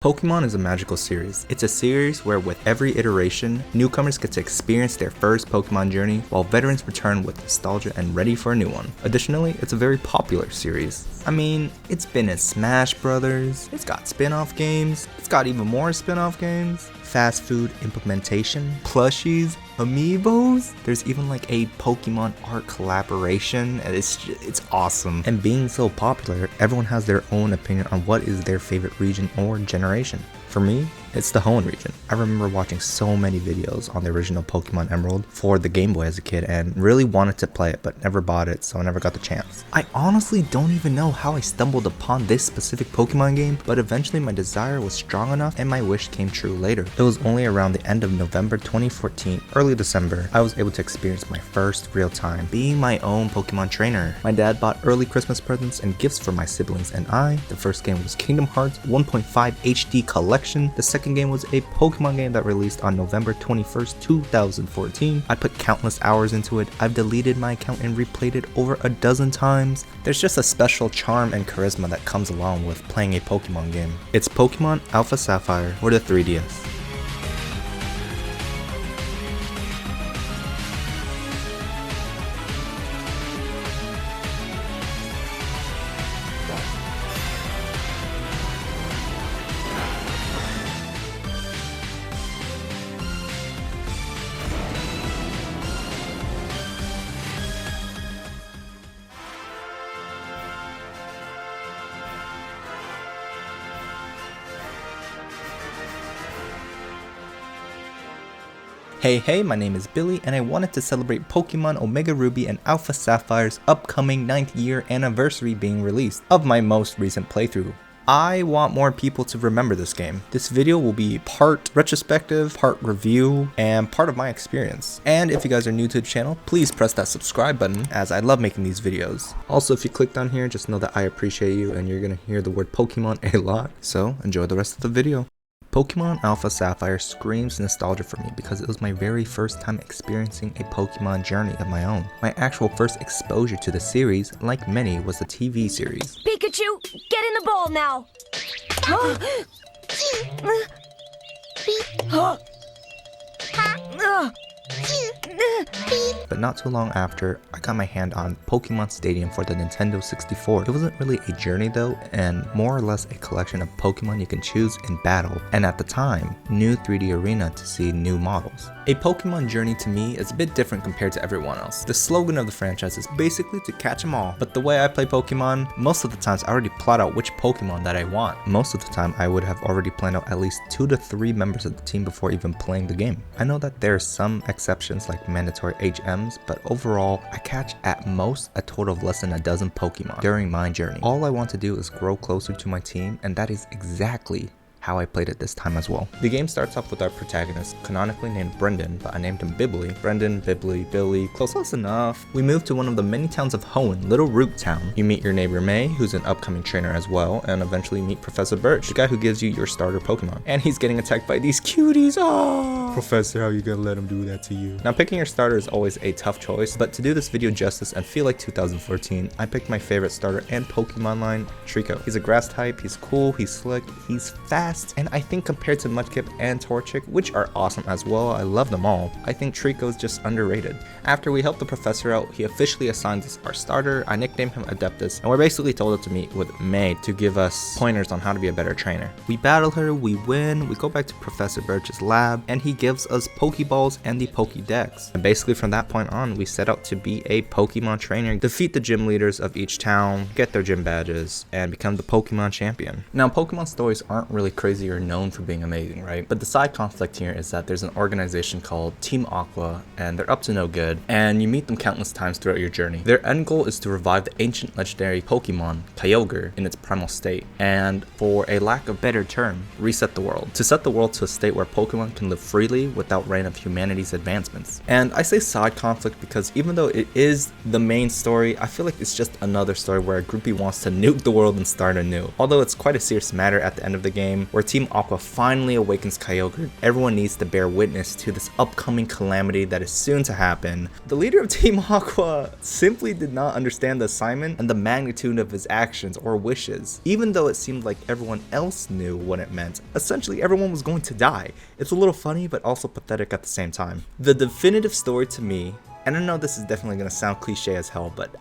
Pokemon is a magical series. It's a series where with every iteration, newcomers get to experience their first Pokemon journey, while veterans return with nostalgia and ready for a new one. Additionally, it's a very popular series. I mean, it's been in Smash Brothers, it's got spin-off games, it's got even more spin-off games, fast food implementation, plushies, amiibos. There's even like a Pokemon art collaboration, and it's awesome. And being so popular, everyone has their own opinion on what is their favorite region or generation. For me, it's the Hoenn region. I remember watching so many videos on the original Pokemon Emerald for the Game Boy as a kid and really wanted to play it but never bought it, so I never got the chance. I honestly don't even know how I stumbled upon this specific Pokemon game, but eventually my desire was strong enough and my wish came true later. It was only around the end of November 2014, early December, I was able to experience my first real time being my own Pokemon trainer. My dad bought early Christmas presents and gifts for my siblings and I. The first game was Kingdom Hearts 1.5 HD Collection. The second game was a Pokemon game that released on November 21st, 2014. I put countless hours into it. I've deleted my account and replayed it over a dozen times. There's just a special charm and charisma that comes along with playing a Pokemon game. It's Pokemon Alpha Sapphire for the 3DS. Hey, my name is Billy and I wanted to celebrate Pokemon Omega Ruby and Alpha Sapphire's upcoming 9th year anniversary being released of my most recent playthrough. I want more people to remember this game. This video will be part retrospective, part review, and part of my experience. And if you guys are new to the channel, please press that subscribe button as I love making these videos. Also, if you clicked on here, just know that I appreciate you and you're gonna hear the word Pokemon a lot. So enjoy the rest of the video. Pokemon Alpha Sapphire screams nostalgia for me because it was my very first time experiencing a Pokemon journey of my own. My actual first exposure to the series, like many, was the TV series. Pikachu, get in the bowl now! But not too long after, I got my hand on Pokemon Stadium for the Nintendo 64. It wasn't really a journey though, and more or less a collection of Pokemon you can choose in battle, and at the time, new 3D arena to see new models. A Pokemon journey to me is a bit different compared to everyone else. The slogan of the franchise is basically to catch them all, but the way I play Pokemon, most of the times I already plot out which Pokemon that I want. Most of the time I would have already planned out at least 2 to 3 members of the team before even playing the game. I know that there are some exceptions like mandatory HMs, but overall, I catch at most a total of less than a dozen Pokemon during my journey. All I want to do is grow closer to my team, and that is exactly how I played it this time as well. The game starts off with our protagonist, canonically named Brendan, but I named him Bibbly. Brendan, Bibbly, Billy, close enough. We move to one of the many towns of Hoenn, Little Root Town. You meet your neighbor May, who's an upcoming trainer as well, and eventually meet Professor Birch, the guy who gives you your starter Pokemon. And he's getting attacked by these cuties. Oh, Professor, how you gonna let him do that to you? Now, picking your starter is always a tough choice, but to do this video justice and feel like 2014, I picked my favorite starter and Pokemon line, Trico. He's a grass type, he's cool, he's slick, he's fast, and I think compared to Mudkip and Torchic, which are awesome as well, I love them all, I think Trico is just underrated. After we help the professor out, he officially assigns us our starter. I nicknamed him Adeptus, and we're basically told to meet with May to give us pointers on how to be a better trainer. We battle her, we win, we go back to Professor Birch's lab, and he gives us Pokeballs and the Pokédex. And basically from that point on, we set out to be a Pokemon trainer, defeat the gym leaders of each town, get their gym badges, and become the Pokemon champion. Now, Pokemon stories aren't really crazy or known for being amazing, right? But the side conflict here is that there's an organization called Team Aqua, and they're up to no good, and you meet them countless times throughout your journey. Their end goal is to revive the ancient legendary Pokemon, Kyogre, in its primal state, and for a lack of better term, reset the world. To set the world to a state where Pokemon can live freely without reign of humanity's advancements. And I say side conflict because even though it is the main story, I feel like it's just another story where a groupie wants to nuke the world and start anew. Although it's quite a serious matter at the end of the game, where Team Aqua finally awakens Kyogre. Everyone needs to bear witness to this upcoming calamity that is soon to happen. The leader of Team Aqua simply did not understand the assignment and the magnitude of his actions or wishes. Even though it seemed like everyone else knew what it meant, essentially everyone was going to die. It's a little funny but also pathetic at the same time. The definitive story to me, and I know this is definitely going to sound cliche as hell, but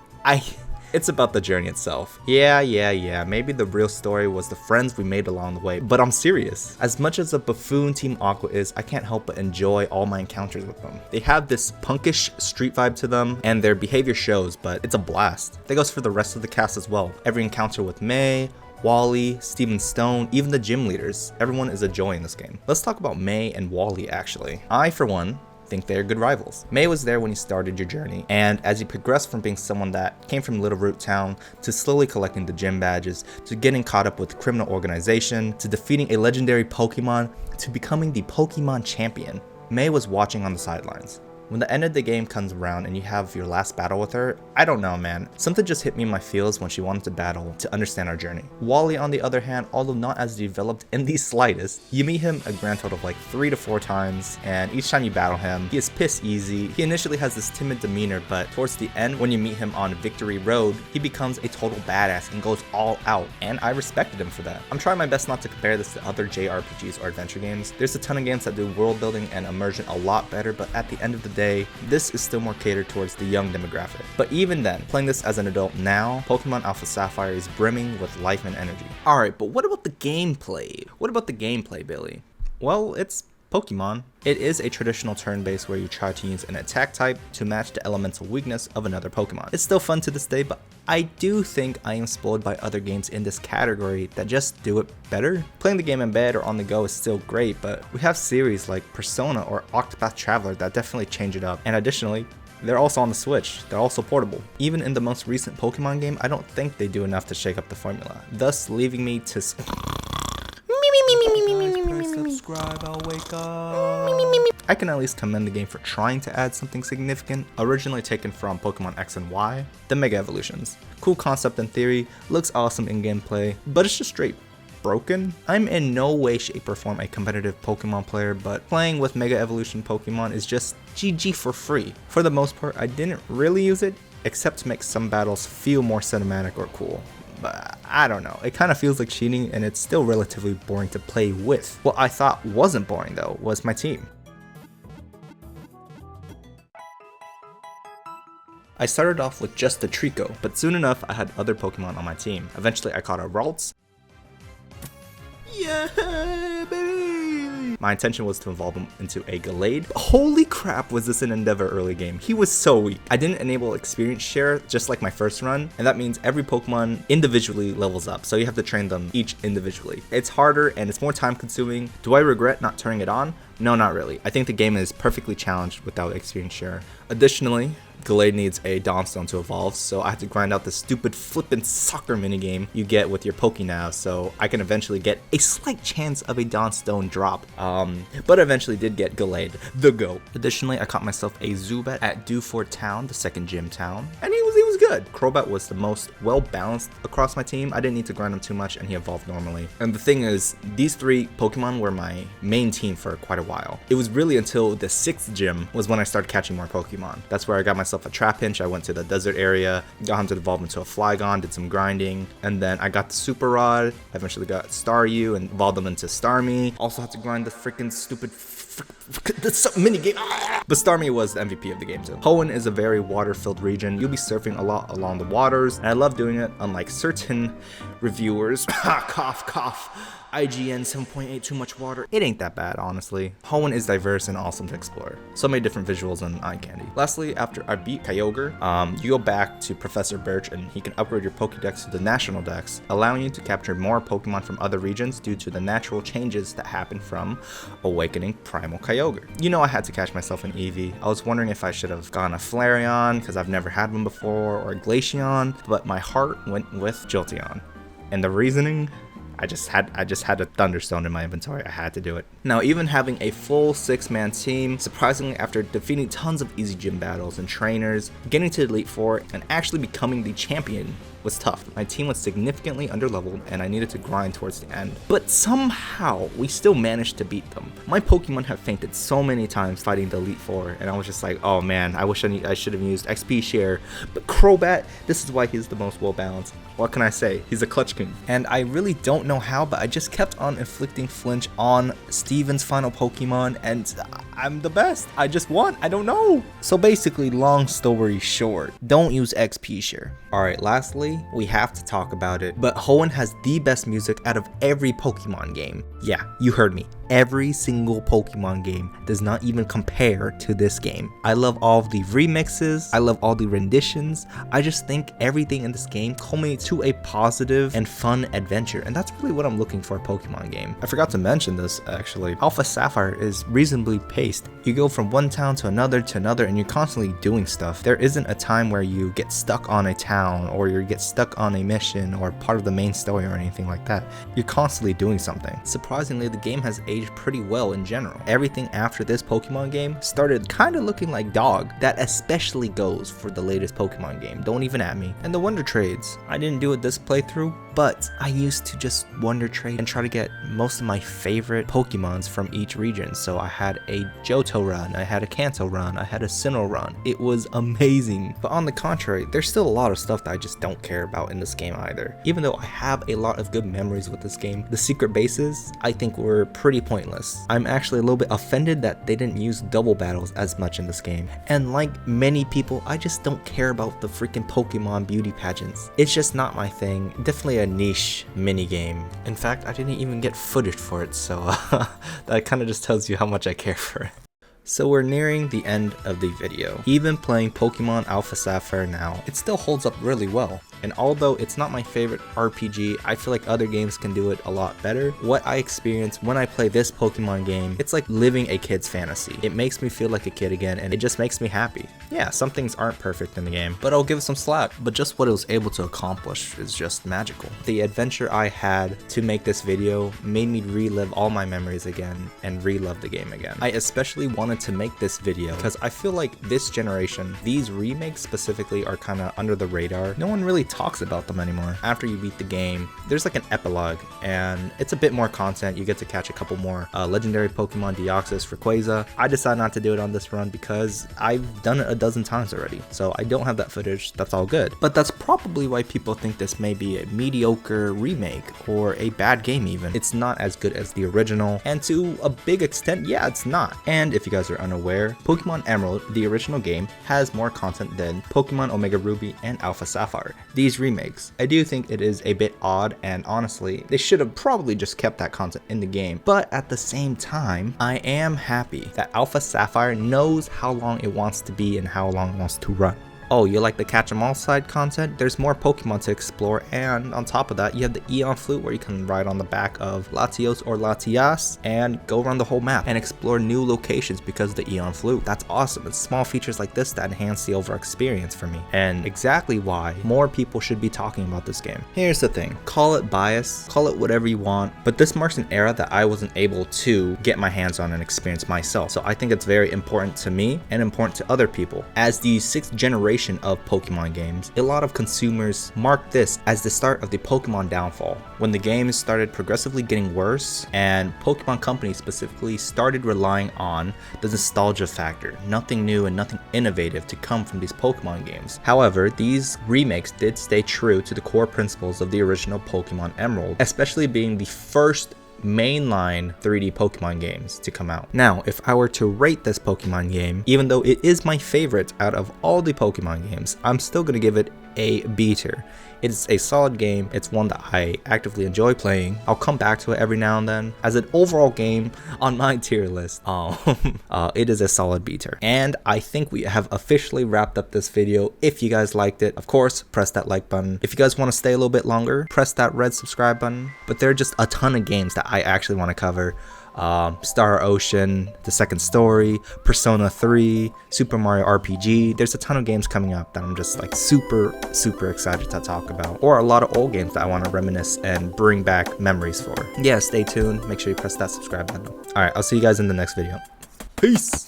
it's about the journey itself. Yeah, maybe the real story was the friends we made along the way, but I'm serious. As much as a buffoon Team Aqua is, I can't help but enjoy all my encounters with them. They have this punkish street vibe to them, and their behavior shows, but it's a blast. That goes for the rest of the cast as well. Every encounter with May, Wally, Steven Stone, even the gym leaders, everyone is a joy in this game. Let's talk about May and Wally actually. I, for one, think they're good rivals. May was there when you started your journey, and as you progress from being someone that came from Little Root Town to slowly collecting the gym badges, to getting caught up with the criminal organization, to defeating a legendary Pokemon, to becoming the Pokemon champion, May was watching on the sidelines. When the end of the game comes around and you have your last battle with her, I don't know, man. Something just hit me in my feels when she wanted to battle to understand our journey. Wally, on the other hand, although not as developed in the slightest, you meet him a grand total of like 3 to 4 times, and each time you battle him, he is piss easy. He initially has this timid demeanor, but towards the end, when you meet him on Victory Road, he becomes a total badass and goes all out, and I respected him for that. I'm trying my best not to compare this to other JRPGs or adventure games. There's a ton of games that do world building and immersion a lot better, but at the end of the day, this is still more catered towards the young demographic. But even then, playing this as an adult now, Pokémon Alpha Sapphire is brimming with life and energy. Alright, but what about the gameplay? What about the gameplay, Billy? Well, it's Pokemon. It is a traditional turn-based where you try to use an attack type to match the elemental weakness of another Pokemon. It's still fun to this day, but I do think I am spoiled by other games in this category that just do it better. Playing the game in bed or on the go is still great, but we have series like Persona or Octopath Traveler that definitely change it up. And additionally, they're also on the Switch. They're also portable. Even in the most recent Pokemon game, I don't think they do enough to shake up the formula, thus leaving me to subscribe, I'll wake up. I can at least commend the game for trying to add something significant, originally taken from Pokemon X and Y, the Mega Evolutions. Cool concept in theory, looks awesome in gameplay, but it's just straight broken. I'm in no way, shape, or form a competitive Pokemon player, but playing with Mega Evolution Pokemon is just GG for free. For the most part, I didn't really use it, except to make some battles feel more cinematic or cool. But I don't know, it kind of feels like cheating, and it's still relatively boring to play with. What I thought wasn't boring though was my team. I started off with just the Trico, but soon enough I had other Pokemon on my team. Eventually I caught a Ralts. Yeah, baby! My intention was to evolve him into a Gallade. Holy crap, was this an endeavor early game. He was so weak. I didn't enable experience share just like my first run, and that means every Pokemon individually levels up, so you have to train them each individually. It's harder and it's more time consuming. Do I regret not turning it on? No, not really. I think the game is perfectly challenged without experience share. Additionally, Gallade needs a Dawnstone to evolve, so I had to grind out the stupid flippin' soccer minigame you get with your Pokénav, so I can eventually get a slight chance of a Dawnstone drop. But I eventually did get Gallade, the GOAT. Additionally, I caught myself a Zubat at Dewford Town, the second gym town, and he was good. Crobat was the most well-balanced across my team. I didn't need to grind him too much, and he evolved normally. And the thing is, these 3 Pokemon were my main team for quite a while. It was really until the 6th gym was when I started catching more Pokemon. That's where I got myself a Trapinch. I went to the desert area, got him to evolve into a Flygon, did some grinding, and then I got the Super Rod. I eventually got Staryu and evolved them into Starmie. Also had to grind the freaking stupid minigame. But Starmie was the MVP of the game too. Hoenn is a very water-filled region. You'll be surfing a lot along the waters, and I love doing it, unlike certain reviewers. Cough, cough. IGN 7.8 too much water. It ain't that bad, honestly. Hoenn is diverse and awesome to explore. So many different visuals and eye candy. Lastly, after I beat Kyogre, you go back to Professor Birch and he can upgrade your Pokédex to the National Dex, allowing you to capture more Pokemon from other regions due to the natural changes that happen from awakening Primal Kyogre. You know I had to catch myself an Eevee. I was wondering if I should have gone a Flareon, because I've never had one before, or a Glaceon, but my heart went with Jolteon. And the reasoning? I just had a Thunderstone in my inventory. I had to do it. Now, even having a full 6-man team, surprisingly after defeating tons of easy gym battles and trainers, getting to Elite Four, and actually becoming the champion was tough. My team was significantly underleveled and I needed to grind towards the end. But somehow, we still managed to beat them. My Pokemon have fainted so many times fighting the Elite Four, and I was just like, oh man, I wish I should have used XP share. But Crobat, this is why he's the most well balanced. What can I say? He's a clutch king. And I really don't know how, but I just kept on inflicting flinch on Steven's final Pokemon, and I'm the best. I just won. I don't know. So basically, long story short, don't use XP share. Alright, lastly, we have to talk about it, but Hoenn has the best music out of every Pokemon game. Yeah, you heard me. Every single Pokemon game does not even compare to this game. I love all of the remixes, I love all the renditions. I just think everything in this game culminates to a positive and fun adventure, and that's really what I'm looking for a Pokemon game. I forgot to mention this actually. Alpha Sapphire is reasonably paced. You go from one town to another, and you're constantly doing stuff. There isn't a time where you get stuck on a town or you get stuck on a mission or part of the main story or anything like that. You're constantly doing something. Surprisingly, the game has aged pretty well in general. Everything after this Pokemon game started kind of looking like dog. That especially goes for the latest Pokemon game. Don't even at me. And the Wonder Trades. I didn't do it this playthrough, but I used to just Wonder Trade and try to get most of my favorite Pokemons from each region. So I had a Johto run, I had a Kanto run, I had a Sinnoh run. It was amazing. But on the contrary, there's still a lot of stuff that I just don't care about in this game either. Even though I have a lot of good memories with this game, the secret bases I think were pretty pointless. I'm actually a little bit offended that they didn't use double battles as much in this game. And like many people, I just don't care about the freaking Pokemon beauty pageants. It's just not my thing. Definitely a niche mini game. In fact, I didn't even get footage for it, so that kind of just tells you how much I care for it. So we're nearing the end of the video. Even playing Pokemon Alpha Sapphire now, it still holds up really well. And although it's not my favorite RPG, I feel like other games can do it a lot better. What I experience when I play this Pokemon game, it's like living a kid's fantasy. It makes me feel like a kid again, and it just makes me happy. Yeah, some things aren't perfect in the game, but I'll give it some slack. But just what it was able to accomplish is just magical. The adventure I had to make this video made me relive all my memories again and relove the game again. I especially wanted to make this video because I feel like this generation, these remakes specifically, are kind of under the radar. No one really talks about them anymore. After you beat the game, there's like an epilogue, and it's a bit more content. You get to catch a couple more legendary Pokemon, Deoxys, Rayquaza. I decided not to do it on this run because I've done it a dozen times already, so I don't have that footage. That's all good. But that's probably why people think this may be a mediocre remake or a bad game even. It's not as good as the original, and to a big extent, yeah, it's not. And if you guys are unaware, Pokemon Emerald, the original game, has more content than Pokemon Omega Ruby and Alpha Sapphire. These remakes, I do think it is a bit odd, and honestly, they should have probably just kept that content in the game. But at the same time, I am happy that Alpha Sapphire knows how long it wants to be and how long it wants to run. Oh, you like the catch 'em all side content? There's more Pokemon to explore, and on top of that, you have the Eon Flute where you can ride on the back of Latios or Latias and go around the whole map and explore new locations because of the Eon Flute. That's awesome. It's small features like this that enhance the overall experience for me, and exactly why more people should be talking about this game. Here's the thing, call it bias, call it whatever you want, but this marks an era that I wasn't able to get my hands on and experience myself. So I think it's very important to me and important to other people. As the 6th generation of Pokemon games, a lot of consumers mark this as the start of the Pokemon downfall, when the games started progressively getting worse and Pokemon Company specifically started relying on the nostalgia factor, nothing new and nothing innovative to come from these Pokemon games. However, these remakes did stay true to the core principles of the original Pokemon Emerald, especially being the first mainline 3D Pokemon games to come out. Now, if I were to rate this Pokemon game, even though it is my favorite out of all the Pokemon games, I'm still gonna give it a B tier. It's a solid game. It's one that I actively enjoy playing. I'll come back to it every now and then. As an overall game on my tier list, it is a solid B tier. And I think we have officially wrapped up this video. If you guys liked it, of course, press that like button. If you guys want to stay a little bit longer, press that red subscribe button. But there are just a ton of games that I actually want to cover. Star Ocean, The Second Story, Persona 3, Super Mario RPG. There's a ton of games coming up that I'm just like super excited to talk about, or a lot of old games that I want to reminisce and bring back memories for. Yeah, stay tuned. Make sure you press that subscribe button. All right, I'll see you guys in the next video. Peace.